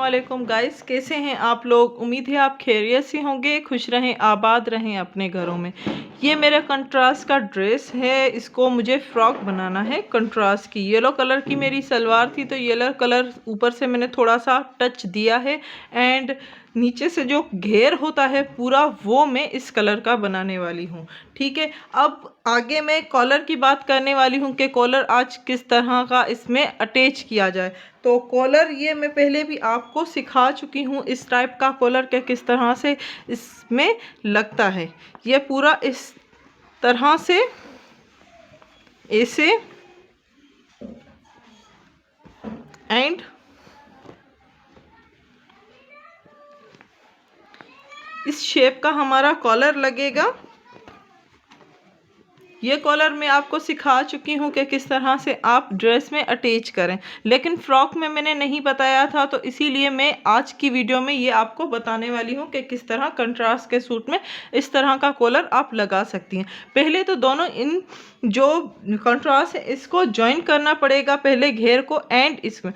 वालेकुम गाइस, कैसे हैं आप लोग। उम्मीद है आप खैरियत से होंगे, खुश रहें, आबाद रहें अपने घरों में। ये मेरा कंट्रास्ट का ड्रेस है, इसको मुझे फ्रॉक बनाना है कंट्रास्ट की। येलो कलर की मेरी सलवार थी तो येलो कलर ऊपर से मैंने थोड़ा सा टच दिया है एंड नीचे से जो घेर होता है पूरा वो मैं इस कलर का बनाने वाली हूँ। ठीक है, अब आगे मैं कॉलर की बात करने वाली हूँ कि कॉलर आज किस तरह का इसमें अटैच किया जाए। तो कॉलर ये मैं पहले भी आपको सिखा चुकी हूँ, इस टाइप का कॉलर के किस तरह से इसमें लगता है। ये पूरा इस तरह से ऐसे एंड इस शेप का हमारा कॉलर लगेगा। ये कॉलर मैं आपको सिखा चुकी हूँ कि किस तरह से आप ड्रेस में अटैच करें, लेकिन फ्रॉक में मैंने नहीं बताया था, तो इसीलिए मैं आज की वीडियो में ये आपको बताने वाली हूँ कि किस तरह कंट्रास्ट के सूट में इस तरह का कॉलर आप लगा सकती हैं। पहले तो दोनों इन जो कंट्रास्ट है इसको ज्वाइन करना पड़ेगा, पहले घेर को एंड इसमें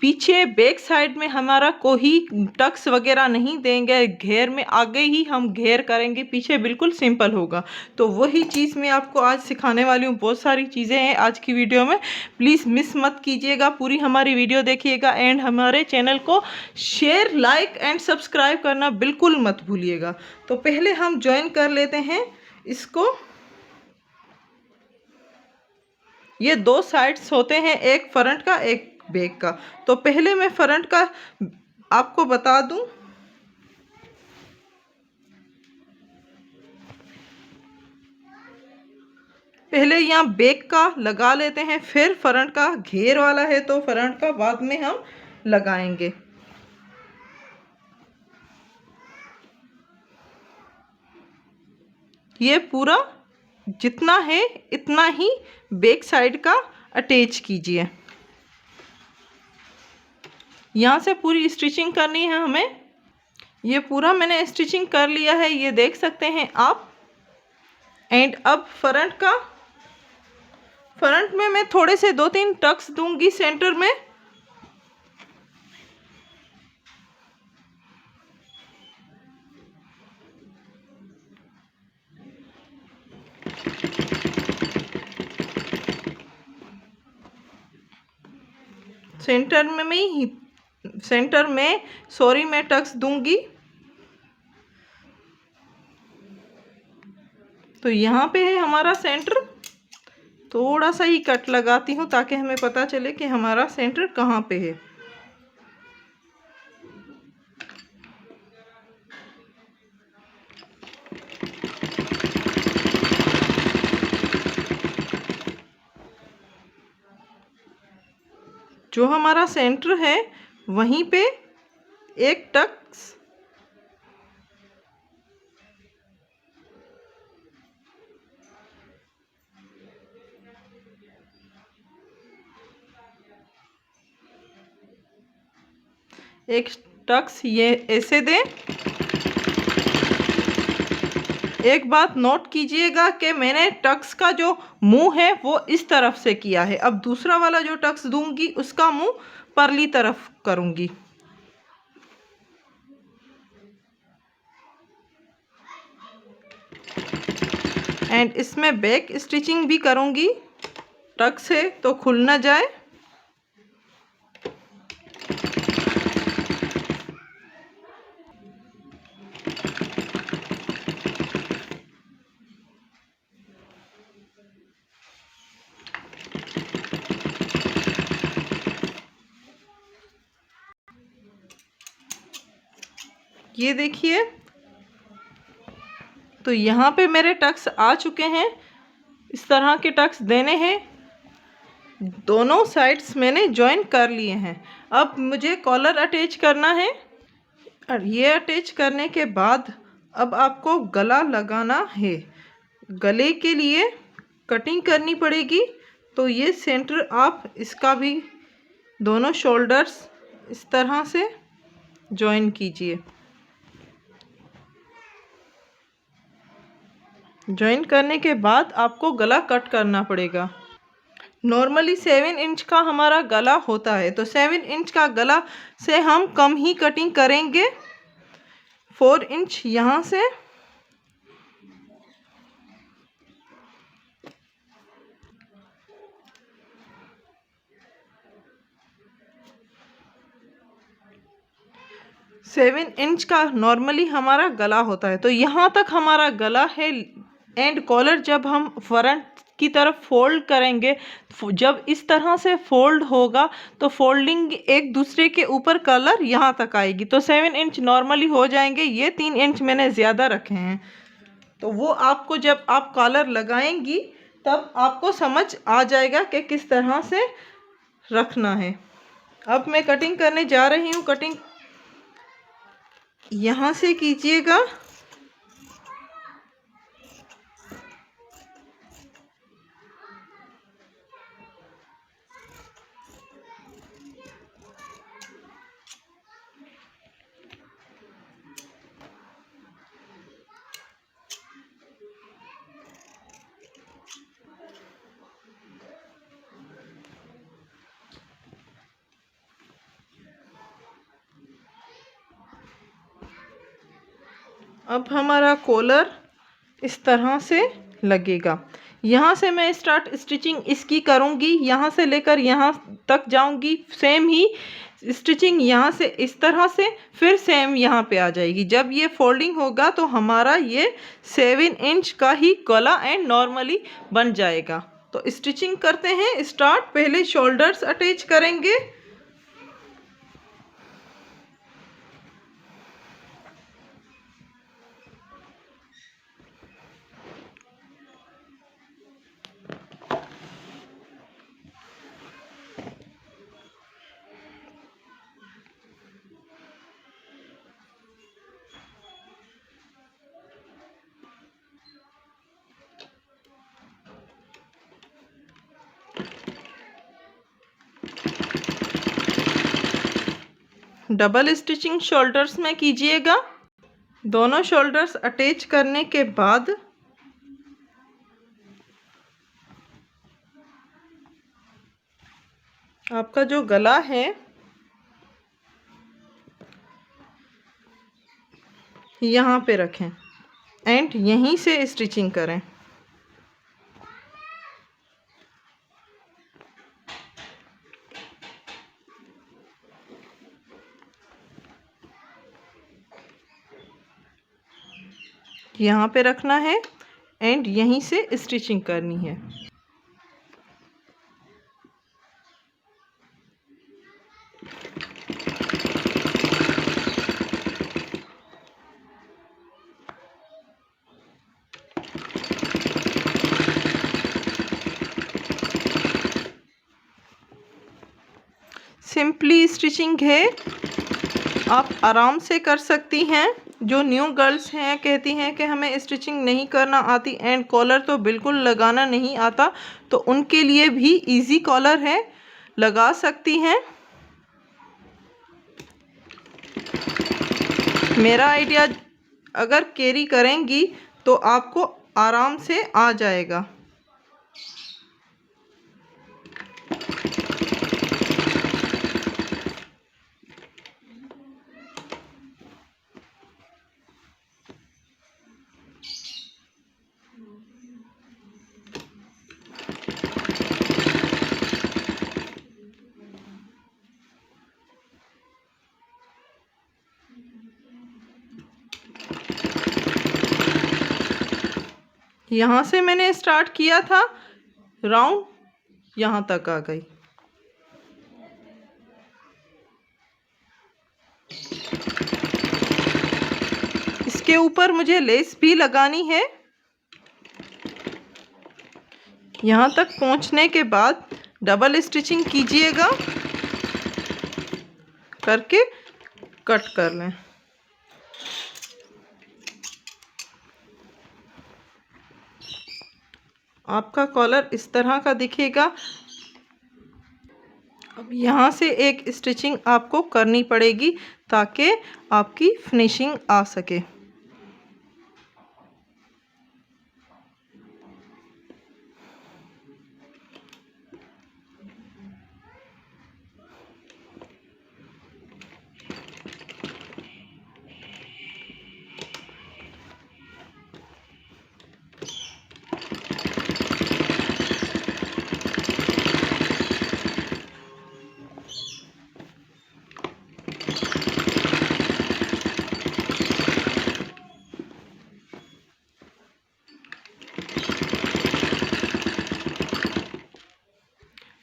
पीछे बैक साइड में हमारा कोई टक्स वगैरह नहीं देंगे, घेर में आगे ही हम घेर करेंगे, पीछे बिल्कुल सिंपल होगा। तो वही चीज़ मैं आपको आज सिखाने वाली हूँ। बहुत सारी चीज़ें हैं आज की वीडियो में, प्लीज़ मिस मत कीजिएगा, पूरी हमारी वीडियो देखिएगा एंड हमारे चैनल को शेयर, लाइक एंड सब्सक्राइब करना बिल्कुल मत भूलिएगा। तो पहले हम ज्वाइन कर लेते हैं इसको। ये दो साइड्स होते हैं, एक फ्रंट का एक बैक का। तो पहले मैं फ्रंट का आपको बता दूं। पहले यहाँ बैक का लगा लेते हैं, फिर फ्रंट का घेर वाला है तो फ्रंट का बाद में हम लगाएंगे। ये पूरा जितना है इतना ही बैक साइड का अटैच कीजिए। यहाँ से पूरी स्टिचिंग करनी है हमें। ये पूरा मैंने स्टिचिंग कर लिया है, ये देख सकते हैं आप। एंड अब फ्रंट में मैं थोड़े से 2-3 टक्स दूंगी सेंटर में। सेंटर में सॉरी मैं टक्स दूंगी। तो यहाँ पे है हमारा सेंटर, थोड़ा सा ही कट लगाती हूँ ताकि हमें पता चले कि हमारा सेंटर कहाँ पे है। जो हमारा सेंटर है वहीं पे एक टक्स ये ऐसे दें। एक बात नोट कीजिएगा कि मैंने टक्स का जो मुंह है वो इस तरफ से किया है। अब दूसरा वाला जो टक्स दूंगी उसका मुंह परली तरफ करूंगी एंड इसमें बैक स्टिचिंग भी करूंगी, टक्स है तो खुल ना जाए। ये देखिए, तो यहाँ पे मेरे टक्स आ चुके हैं। इस तरह के टक्स देने हैं, दोनों साइड्स मैंने ज्वाइन कर लिए हैं। अब मुझे कॉलर अटैच करना है और ये अटैच करने के बाद अब आपको गला लगाना है। गले के लिए कटिंग करनी पड़ेगी, तो ये सेंटर आप इसका भी दोनों शोल्डर्स इस तरह से ज्वाइन कीजिए। ज्वाइन करने के बाद आपको गला कट करना पड़ेगा। नॉर्मली 7 इंच का हमारा गला होता है, तो 7 इंच का गला से हम कम ही कटिंग करेंगे। 4 इंच यहाँ से, सेवन इंच का नॉर्मली हमारा गला होता है, तो यहाँ तक हमारा गला है। एंड कॉलर जब हम फ्रंट की तरफ फोल्ड करेंगे, जब इस तरह से फोल्ड होगा तो फोल्डिंग एक दूसरे के ऊपर कलर यहाँ तक आएगी, तो 7 इंच नॉर्मली हो जाएंगे। ये 3 इंच मैंने ज़्यादा रखे हैं, तो वो आपको जब आप कॉलर लगाएंगी तब आपको समझ आ जाएगा कि किस तरह से रखना है। अब मैं कटिंग करने जा रही हूँ। कटिंग यहाँ से कीजिएगा। अब हमारा कॉलर इस तरह से लगेगा। यहाँ से मैं स्टार्ट स्टिचिंग इसकी करूँगी, यहाँ से लेकर यहाँ तक जाऊँगी। सेम ही स्टिचिंग यहाँ से इस तरह से, फिर सेम यहाँ पे आ जाएगी। जब ये फोल्डिंग होगा तो हमारा ये 7 इंच का ही गला एंड नॉर्मली बन जाएगा। तो स्टिचिंग करते हैं स्टार्ट। पहले शोल्डर्स अटैच करेंगे। डबल स्टिचिंग शोल्डर्स में कीजिएगा। दोनों शोल्डर्स अटैच करने के बाद आपका जो गला है यहाँ पे रखें एंड यहीं से स्टिचिंग करें। यहाँ पे रखना है एंड यहीं से स्टिचिंग करनी है। सिंपली स्टिचिंग है, आप आराम से कर सकती हैं। जो न्यू गर्ल्स हैं कहती हैं कि हमें स्टिचिंग नहीं करना आती एंड कॉलर तो बिल्कुल लगाना नहीं आता, तो उनके लिए भी इजी कॉलर है, लगा सकती हैं। मेरा आइडिया अगर कैरी करेंगी तो आपको आराम से आ जाएगा। यहाँ से मैंने स्टार्ट किया था, राउंड यहाँ तक आ गई। इसके ऊपर मुझे लेस भी लगानी है। यहाँ तक पहुँचने के बाद डबल स्टिचिंग कीजिएगा, करके कट कर लें। आपका कॉलर इस तरह का दिखेगा। अब यहाँ से एक स्टिचिंग आपको करनी पड़ेगी ताकि आपकी फिनिशिंग आ सके।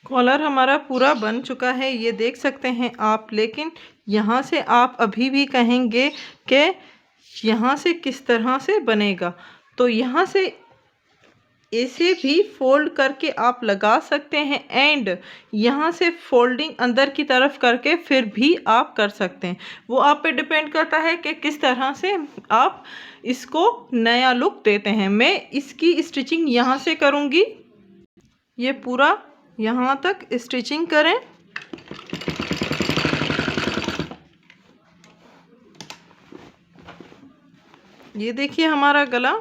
कॉलर हमारा पूरा बन चुका है, ये देख सकते हैं आप। लेकिन यहाँ से आप अभी भी कहेंगे कि यहाँ से किस तरह से बनेगा, तो यहाँ से इसे भी फोल्ड करके आप लगा सकते हैं एंड यहाँ से फोल्डिंग अंदर की तरफ करके फिर भी आप कर सकते हैं। वो आप पे डिपेंड करता है कि किस तरह से आप इसको नया लुक देते हैं। मैं इसकी स्टिचिंग यहाँ से करूँगी, ये पूरा यहाँ तक स्टिचिंग करें। ये देखिए हमारा गला।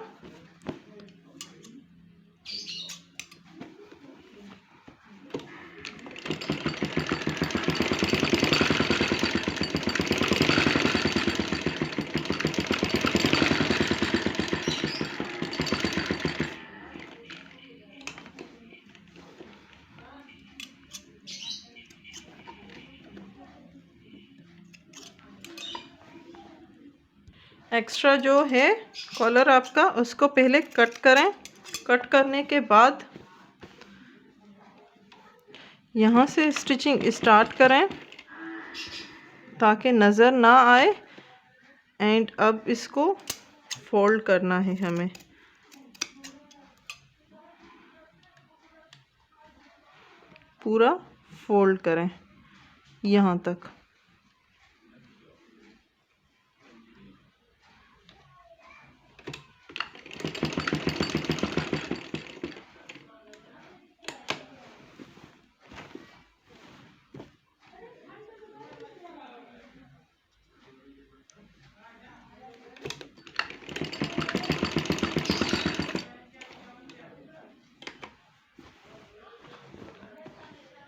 एक्स्ट्रा जो है कॉलर आपका, उसको पहले कट करें। कट करने के बाद यहाँ से स्टिचिंग स्टार्ट करें ताकि नज़र ना आए। एंड अब इसको फोल्ड करना है हमें। पूरा फोल्ड करें यहाँ तक।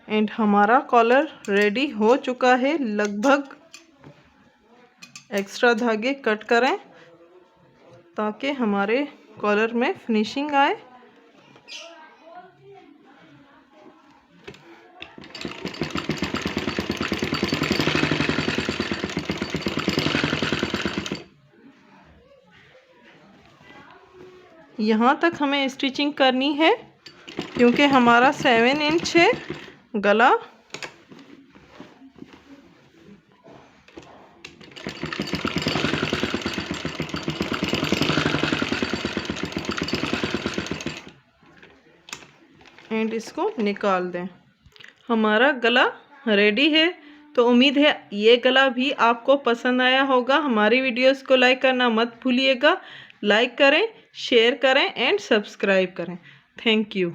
एंड हमारा कॉलर रेडी हो चुका है लगभग। एक्स्ट्रा धागे कट करें ताकि हमारे कॉलर में फिनिशिंग आए। यहाँ तक हमें स्टिचिंग करनी है क्योंकि हमारा 7 इंच है गला। एंड इसको निकाल दें। हमारा गला रेडी है। तो उम्मीद है ये गला भी आपको पसंद आया होगा। हमारी वीडियोस को लाइक करना मत भूलिएगा। लाइक करें, शेयर करें एंड सब्सक्राइब करें। Thank you.